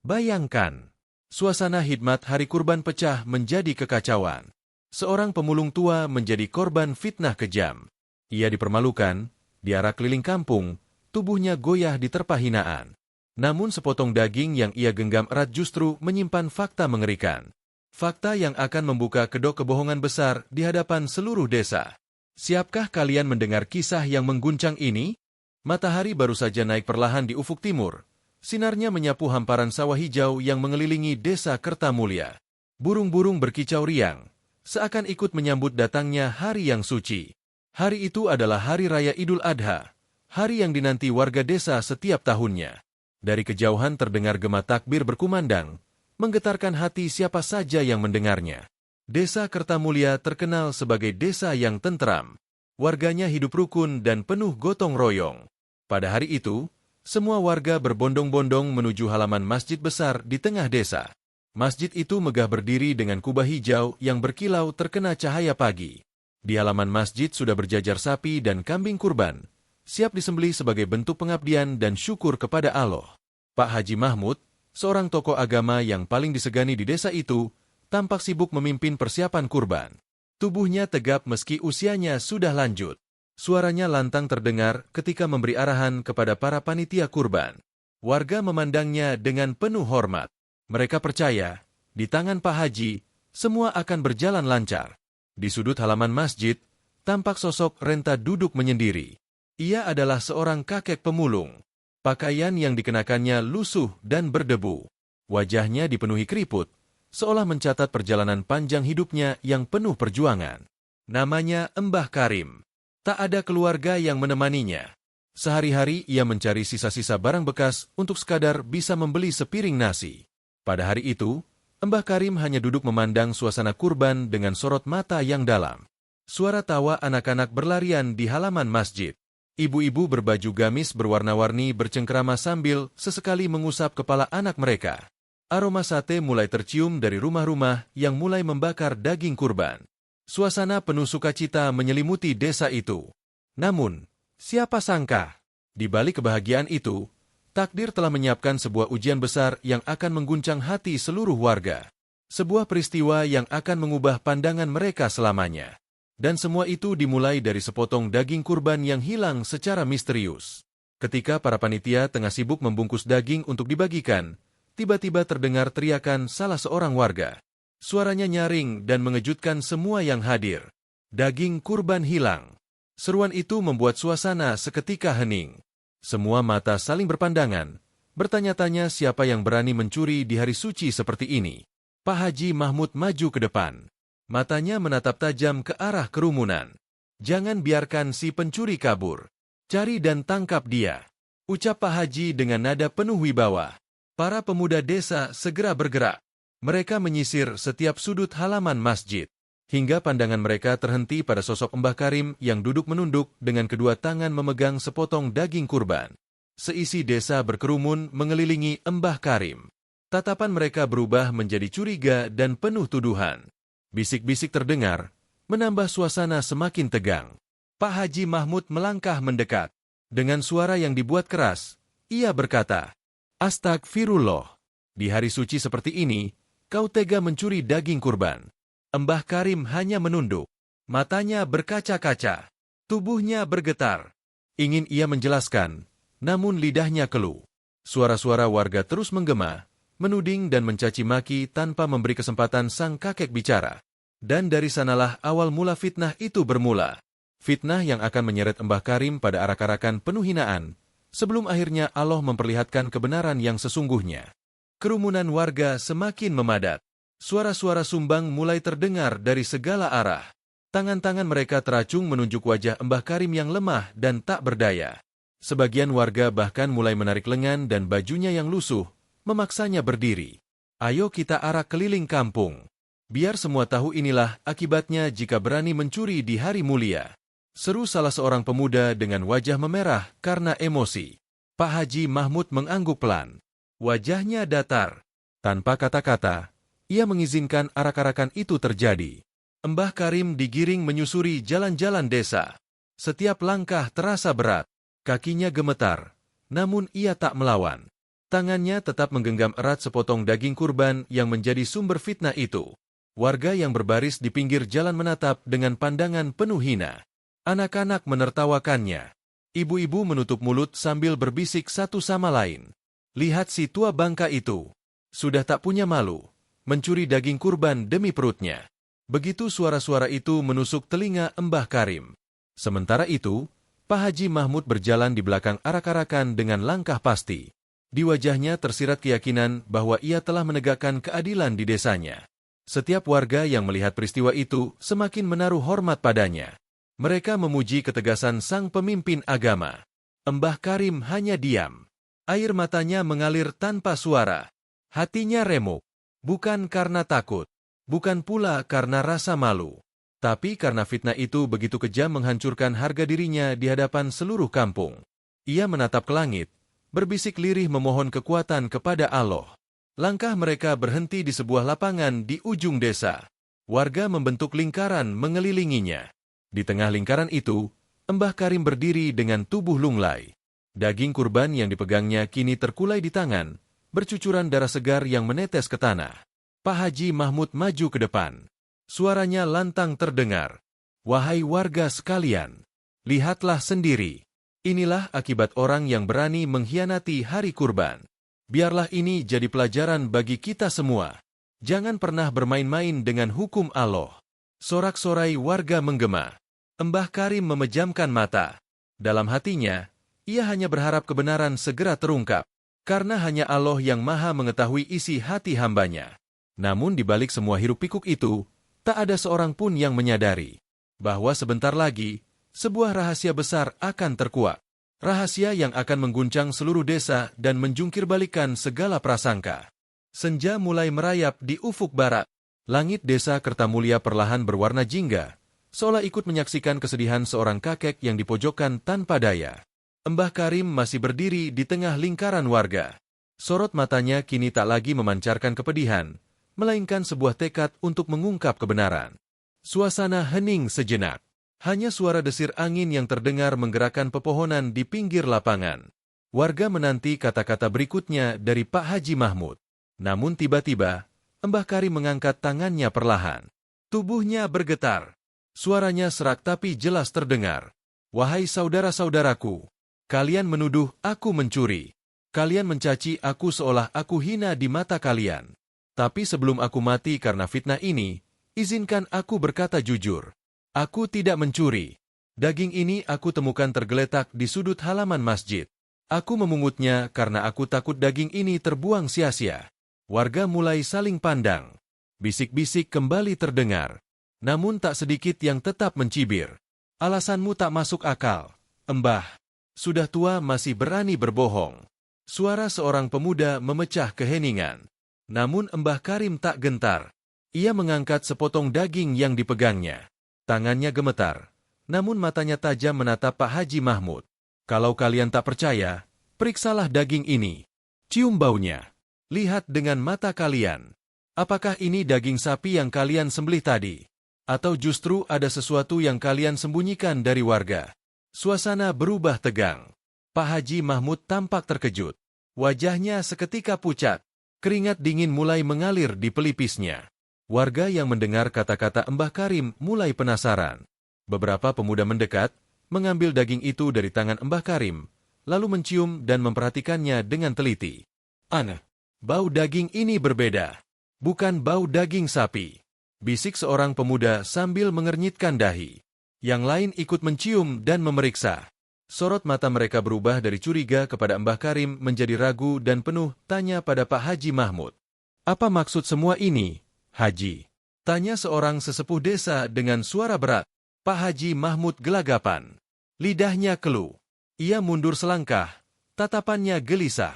Bayangkan, suasana hikmat hari kurban pecah menjadi kekacauan. Seorang pemulung tua menjadi korban fitnah kejam. Ia dipermalukan, diarak keliling kampung, tubuhnya goyah diterpa hinaan. Namun sepotong daging yang ia genggam erat justru menyimpan fakta mengerikan. Fakta yang akan membuka kedok kebohongan besar di hadapan seluruh desa. Siapkah kalian mendengar kisah yang mengguncang ini? Matahari baru saja naik perlahan di ufuk timur. Sinarnya menyapu hamparan sawah hijau yang mengelilingi desa Kertamulya. Burung-burung berkicau riang, seakan ikut menyambut datangnya hari yang suci. Hari itu adalah Hari Raya Idul Adha, hari yang dinanti warga desa setiap tahunnya. Dari kejauhan terdengar gema takbir berkumandang, menggetarkan hati siapa saja yang mendengarnya. Desa Kertamulya terkenal sebagai desa yang tentram. Warganya hidup rukun dan penuh gotong royong. Pada hari itu, semua warga berbondong-bondong menuju halaman masjid besar di tengah desa. Masjid itu megah berdiri dengan kubah hijau yang berkilau terkena cahaya pagi. Di halaman masjid sudah berjajar sapi dan kambing kurban, siap disembelih sebagai bentuk pengabdian dan syukur kepada Allah. Pak Haji Mahmud, seorang tokoh agama yang paling disegani di desa itu, tampak sibuk memimpin persiapan kurban. Tubuhnya tegap meski usianya sudah lanjut. Suaranya lantang terdengar ketika memberi arahan kepada para panitia kurban. Warga memandangnya dengan penuh hormat. Mereka percaya, di tangan Pak Haji, semua akan berjalan lancar. Di sudut halaman masjid, tampak sosok Renta duduk menyendiri. Ia adalah seorang kakek pemulung. Pakaian yang dikenakannya lusuh dan berdebu. Wajahnya dipenuhi keriput, seolah mencatat perjalanan panjang hidupnya yang penuh perjuangan. Namanya Mbah Karim. Tak ada keluarga yang menemaninya. Sehari-hari ia mencari sisa-sisa barang bekas untuk sekadar bisa membeli sepiring nasi. Pada hari itu, Mbah Karim hanya duduk memandang suasana kurban dengan sorot mata yang dalam. Suara tawa anak-anak berlarian di halaman masjid. Ibu-ibu berbaju gamis berwarna-warni bercengkrama sambil sesekali mengusap kepala anak mereka. Aroma sate mulai tercium dari rumah-rumah yang mulai membakar daging kurban. Suasana penuh sukacita menyelimuti desa itu. Namun, siapa sangka, di balik kebahagiaan itu, takdir telah menyiapkan sebuah ujian besar yang akan mengguncang hati seluruh warga. Sebuah peristiwa yang akan mengubah pandangan mereka selamanya. Dan semua itu dimulai dari sepotong daging kurban yang hilang secara misterius. Ketika para panitia tengah sibuk membungkus daging untuk dibagikan, tiba-tiba terdengar teriakan salah seorang warga. Suaranya nyaring dan mengejutkan semua yang hadir. Daging kurban hilang. Seruan itu membuat suasana seketika hening. Semua mata saling berpandangan, bertanya-tanya siapa yang berani mencuri di hari suci seperti ini. Pak Haji Mahmud maju ke depan. Matanya menatap tajam ke arah kerumunan. Jangan biarkan si pencuri kabur. Cari dan tangkap dia. Ucap Pak Haji dengan nada penuh wibawa. Para pemuda desa segera bergerak. Mereka menyisir setiap sudut halaman masjid, hingga pandangan mereka terhenti pada sosok Mbah Karim yang duduk menunduk dengan kedua tangan memegang sepotong daging kurban. Seisi desa berkerumun mengelilingi Mbah Karim. Tatapan mereka berubah menjadi curiga dan penuh tuduhan. Bisik-bisik terdengar, menambah suasana semakin tegang. Pak Haji Mahmud melangkah mendekat. Dengan suara yang dibuat keras, ia berkata, "Astagfirullah, di hari suci seperti ini, kau tega mencuri daging kurban." Mbah Karim hanya menunduk. Matanya berkaca-kaca. Tubuhnya bergetar. Ingin ia menjelaskan, namun lidahnya keluh. Suara-suara warga terus menggema, menuding dan mencaci maki tanpa memberi kesempatan sang kakek bicara. Dan dari sanalah awal mula fitnah itu bermula. Fitnah yang akan menyeret Mbah Karim pada arak-arakan penuh hinaan, sebelum akhirnya Allah memperlihatkan kebenaran yang sesungguhnya. Kerumunan warga semakin memadat. Suara-suara sumbang mulai terdengar dari segala arah. Tangan-tangan mereka teracung menunjuk wajah Mbah Karim yang lemah dan tak berdaya. Sebagian warga bahkan mulai menarik lengan dan bajunya yang lusuh, memaksanya berdiri. "Ayo kita arak keliling kampung. Biar semua tahu inilah akibatnya jika berani mencuri di hari mulia." Seru salah seorang pemuda dengan wajah memerah karena emosi. Pak Haji Mahmud mengangguk pelan. Wajahnya datar. Tanpa kata-kata, ia mengizinkan arak-arakan itu terjadi. Mbah Karim digiring menyusuri jalan-jalan desa. Setiap langkah terasa berat. Kakinya gemetar, namun ia tak melawan. Tangannya tetap menggenggam erat sepotong daging kurban yang menjadi sumber fitnah itu. Warga yang berbaris di pinggir jalan menatap dengan pandangan penuh hina. Anak-anak menertawakannya. Ibu-ibu menutup mulut sambil berbisik satu sama lain. Lihat si tua bangka itu. Sudah tak punya malu. Mencuri daging kurban demi perutnya. Begitu suara-suara itu menusuk telinga Mbah Karim. Sementara itu, Pak Haji Mahmud berjalan di belakang arak-arakan dengan langkah pasti. Di wajahnya tersirat keyakinan bahwa ia telah menegakkan keadilan di desanya. Setiap warga yang melihat peristiwa itu semakin menaruh hormat padanya. Mereka memuji ketegasan sang pemimpin agama. Mbah Karim hanya diam. Air matanya mengalir tanpa suara. Hatinya remuk. Bukan karena takut. Bukan pula karena rasa malu. Tapi karena fitnah itu begitu kejam menghancurkan harga dirinya di hadapan seluruh kampung. Ia menatap ke langit, berbisik lirih memohon kekuatan kepada Allah. Langkah mereka berhenti di sebuah lapangan di ujung desa. Warga membentuk lingkaran mengelilinginya. Di tengah lingkaran itu, Mbah Karim berdiri dengan tubuh lunglai. Daging kurban yang dipegangnya kini terkulai di tangan, bercucuran darah segar yang menetes ke tanah. Pak Haji Mahmud maju ke depan. Suaranya lantang terdengar. Wahai warga sekalian, lihatlah sendiri. Inilah akibat orang yang berani mengkhianati hari kurban. Biarlah ini jadi pelajaran bagi kita semua. Jangan pernah bermain-main dengan hukum Allah. Sorak-sorai warga menggema. Mbah Karim memejamkan mata. Dalam hatinya, ia hanya berharap kebenaran segera terungkap. Karena hanya Allah yang maha mengetahui isi hati hambanya. Namun di balik semua hiruk-pikuk itu, tak ada seorang pun yang menyadari bahwa sebentar lagi, sebuah rahasia besar akan terkuak. Rahasia yang akan mengguncang seluruh desa dan menjungkirbalikkan segala prasangka. Senja mulai merayap di ufuk barat. Langit desa Kertamulia perlahan berwarna jingga, seolah ikut menyaksikan kesedihan seorang kakek yang dipojokkan tanpa daya. Mbah Karim masih berdiri di tengah lingkaran warga. Sorot matanya kini tak lagi memancarkan kepedihan, melainkan sebuah tekad untuk mengungkap kebenaran. Suasana hening sejenak. Hanya suara desir angin yang terdengar menggerakkan pepohonan di pinggir lapangan. Warga menanti kata-kata berikutnya dari Pak Haji Mahmud. Namun tiba-tiba, Mbah Karim mengangkat tangannya perlahan. Tubuhnya bergetar. Suaranya serak tapi jelas terdengar. Wahai saudara-saudaraku, kalian menuduh aku mencuri. Kalian mencaci aku seolah aku hina di mata kalian. Tapi sebelum aku mati karena fitnah ini, izinkan aku berkata jujur. Aku tidak mencuri. Daging ini aku temukan tergeletak di sudut halaman masjid. Aku memungutnya karena aku takut daging ini terbuang sia-sia. Warga mulai saling pandang. Bisik-bisik kembali terdengar. Namun tak sedikit yang tetap mencibir. Alasanmu tak masuk akal. Mbah, sudah tua masih berani berbohong. Suara seorang pemuda memecah keheningan. Namun Mbah Karim tak gentar. Ia mengangkat sepotong daging yang dipegangnya. Tangannya gemetar, namun matanya tajam menatap Pak Haji Mahmud. Kalau kalian tak percaya, periksalah daging ini. Cium baunya. Lihat dengan mata kalian. Apakah ini daging sapi yang kalian sembelih tadi? Atau justru ada sesuatu yang kalian sembunyikan dari warga? Suasana berubah tegang. Pak Haji Mahmud tampak terkejut. Wajahnya seketika pucat. Keringat dingin mulai mengalir di pelipisnya. Warga yang mendengar kata-kata Mbah Karim mulai penasaran. Beberapa pemuda mendekat, mengambil daging itu dari tangan Mbah Karim, lalu mencium dan memperhatikannya dengan teliti. Aneh, bau daging ini berbeda. Bukan bau daging sapi. Bisik seorang pemuda sambil mengernyitkan dahi. Yang lain ikut mencium dan memeriksa. Sorot mata mereka berubah dari curiga kepada Mbah Karim menjadi ragu dan penuh tanya pada Pak Haji Mahmud. Apa maksud semua ini, Haji? Tanya seorang sesepuh desa dengan suara berat. Pak Haji Mahmud gelagapan. Lidahnya keluh. Ia mundur selangkah. Tatapannya gelisah.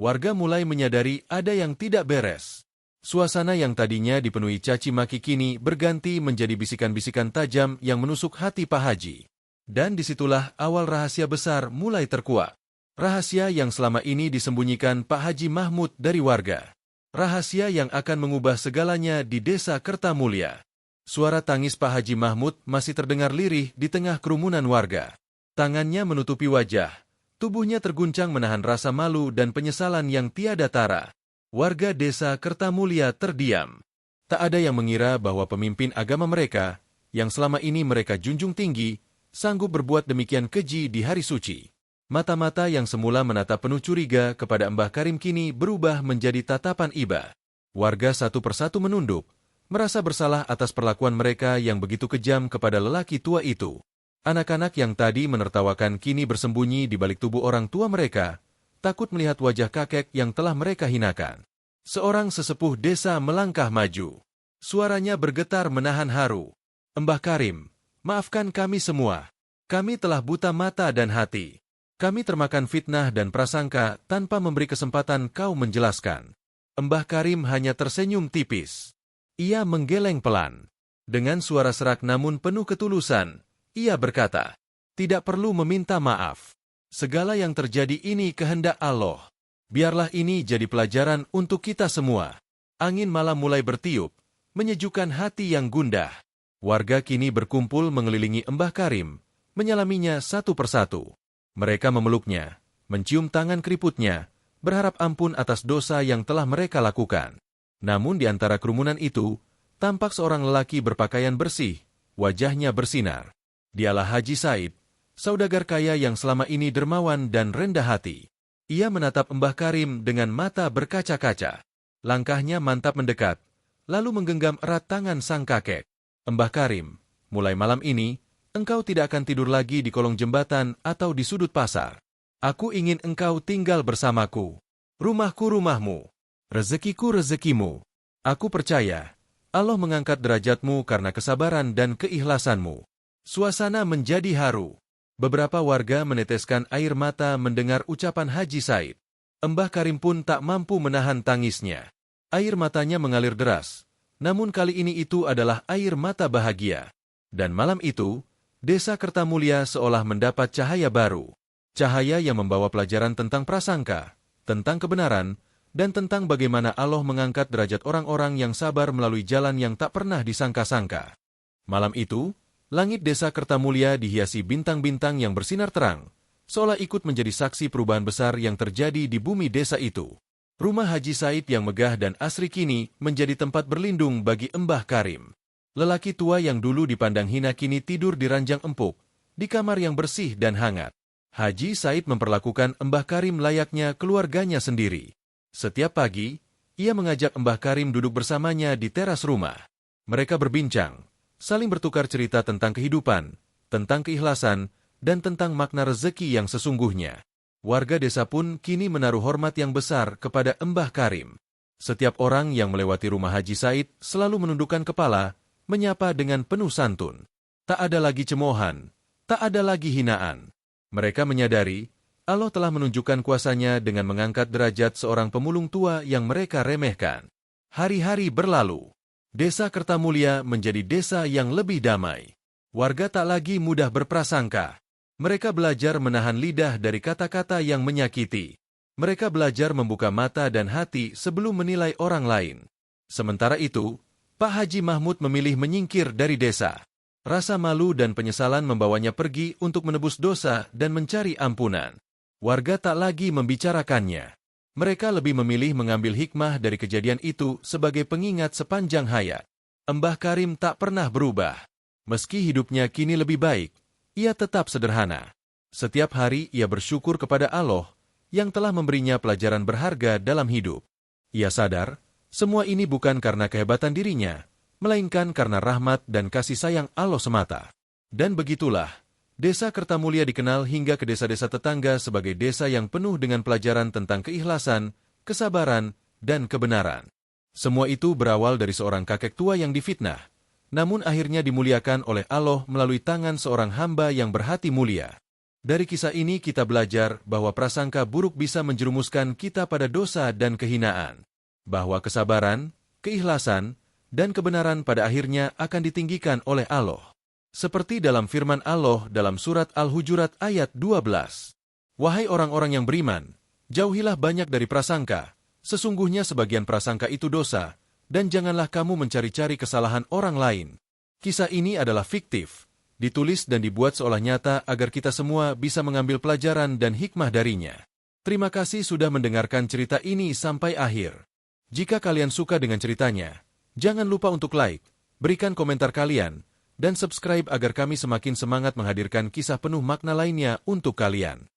Warga mulai menyadari ada yang tidak beres. Suasana yang tadinya dipenuhi caci maki kini berganti menjadi bisikan-bisikan tajam yang menusuk hati Pak Haji. Dan disitulah awal rahasia besar mulai terkuak. Rahasia yang selama ini disembunyikan Pak Haji Mahmud dari warga. Rahasia yang akan mengubah segalanya di desa Kertamulia. Suara tangis Pak Haji Mahmud masih terdengar lirih di tengah kerumunan warga. Tangannya menutupi wajah, Tubuhnya terguncang menahan rasa malu dan penyesalan yang tiada tara. Warga desa Kertamulya terdiam. Tak ada yang mengira bahwa pemimpin agama mereka, yang selama ini mereka junjung tinggi, sanggup berbuat demikian keji di hari suci. Mata-mata yang semula menatap penuh curiga kepada Mbah Karim kini berubah menjadi tatapan iba. Warga satu persatu menunduk, merasa bersalah atas perlakuan mereka yang begitu kejam kepada lelaki tua itu. Anak-anak yang tadi menertawakan kini bersembunyi di balik tubuh orang tua mereka, takut melihat wajah kakek yang telah mereka hinakan. Seorang sesepuh desa melangkah maju. Suaranya bergetar menahan haru. Mbah Karim, maafkan kami semua. Kami telah buta mata dan hati. Kami termakan fitnah dan prasangka tanpa memberi kesempatan kau menjelaskan. Mbah Karim hanya tersenyum tipis. Ia menggeleng pelan. Dengan suara serak namun penuh ketulusan, ia berkata, tidak perlu meminta maaf. Segala yang terjadi ini kehendak Allah. Biarlah ini jadi pelajaran untuk kita semua. Angin malam mulai bertiup, menyejukkan hati yang gundah. Warga kini berkumpul mengelilingi Mbah Karim, menyalaminya satu persatu. Mereka memeluknya, mencium tangan keriputnya, berharap ampun atas dosa yang telah mereka lakukan. Namun di antara kerumunan itu, tampak seorang lelaki berpakaian bersih, wajahnya bersinar. Dialah Haji Said, saudagar kaya yang selama ini dermawan dan rendah hati. Ia menatap Mbah Karim dengan mata berkaca-kaca. Langkahnya mantap mendekat, lalu menggenggam erat tangan sang kakek. Mbah Karim, mulai malam ini, engkau tidak akan tidur lagi di kolong jembatan atau di sudut pasar. Aku ingin engkau tinggal bersamaku. Rumahku rumahmu, rezekiku rezekimu. Aku percaya, Allah mengangkat derajatmu karena kesabaran dan keikhlasanmu. Suasana menjadi haru. Beberapa warga meneteskan air mata mendengar ucapan Haji Said. Mbah Karim pun tak mampu menahan tangisnya. Air matanya mengalir deras. Namun kali ini itu adalah air mata bahagia. Dan malam itu, desa Kertamulya seolah mendapat cahaya baru. Cahaya yang membawa pelajaran tentang prasangka, tentang kebenaran, dan tentang bagaimana Allah mengangkat derajat orang-orang yang sabar melalui jalan yang tak pernah disangka-sangka. Malam itu, langit desa Kertamulya dihiasi bintang-bintang yang bersinar terang, seolah ikut menjadi saksi perubahan besar yang terjadi di bumi desa itu. Rumah Haji Said yang megah dan asri kini menjadi tempat berlindung bagi Mbah Karim. Lelaki tua yang dulu dipandang hina kini tidur di ranjang empuk, di kamar yang bersih dan hangat. Haji Said memperlakukan Mbah Karim layaknya keluarganya sendiri. Setiap pagi, ia mengajak Mbah Karim duduk bersamanya di teras rumah. Mereka berbincang, saling bertukar cerita tentang kehidupan, tentang keikhlasan, dan tentang makna rezeki yang sesungguhnya. Warga desa pun kini menaruh hormat yang besar kepada Mbah Karim. Setiap orang yang melewati rumah Haji Said selalu menundukkan kepala, menyapa dengan penuh santun. Tak ada lagi cemoohan, tak ada lagi hinaan. Mereka menyadari, Allah telah menunjukkan kuasanya dengan mengangkat derajat seorang pemulung tua yang mereka remehkan. Hari-hari berlalu. Desa Kertamulya menjadi desa yang lebih damai. Warga tak lagi mudah berprasangka. Mereka belajar menahan lidah dari kata-kata yang menyakiti. Mereka belajar membuka mata dan hati sebelum menilai orang lain. Sementara itu, Pak Haji Mahmud memilih menyingkir dari desa. Rasa malu dan penyesalan membawanya pergi untuk menebus dosa dan mencari ampunan. Warga tak lagi membicarakannya. Mereka lebih memilih mengambil hikmah dari kejadian itu sebagai pengingat sepanjang hayat. Mbah Karim tak pernah berubah. Meski hidupnya kini lebih baik, ia tetap sederhana. Setiap hari ia bersyukur kepada Allah yang telah memberinya pelajaran berharga dalam hidup. Ia sadar, semua ini bukan karena kehebatan dirinya, melainkan karena rahmat dan kasih sayang Allah semata. Dan begitulah, desa Kertamulya dikenal hingga ke desa-desa tetangga sebagai desa yang penuh dengan pelajaran tentang keikhlasan, kesabaran, dan kebenaran. Semua itu berawal dari seorang kakek tua yang difitnah, namun akhirnya dimuliakan oleh Allah melalui tangan seorang hamba yang berhati mulia. Dari kisah ini kita belajar bahwa prasangka buruk bisa menjerumuskan kita pada dosa dan kehinaan. Bahwa kesabaran, keikhlasan, dan kebenaran pada akhirnya akan ditinggikan oleh Allah. Seperti dalam firman Allah dalam surat Al-Hujurat ayat 12. Wahai orang-orang yang beriman, jauhilah banyak dari prasangka, sesungguhnya sebagian prasangka itu dosa, dan janganlah kamu mencari-cari kesalahan orang lain. Kisah ini adalah fiktif, ditulis dan dibuat seolah nyata agar kita semua bisa mengambil pelajaran dan hikmah darinya. Terima kasih sudah mendengarkan cerita ini sampai akhir. Jika kalian suka dengan ceritanya, jangan lupa untuk like, berikan komentar kalian, dan subscribe agar kami semakin semangat menghadirkan kisah penuh makna lainnya untuk kalian.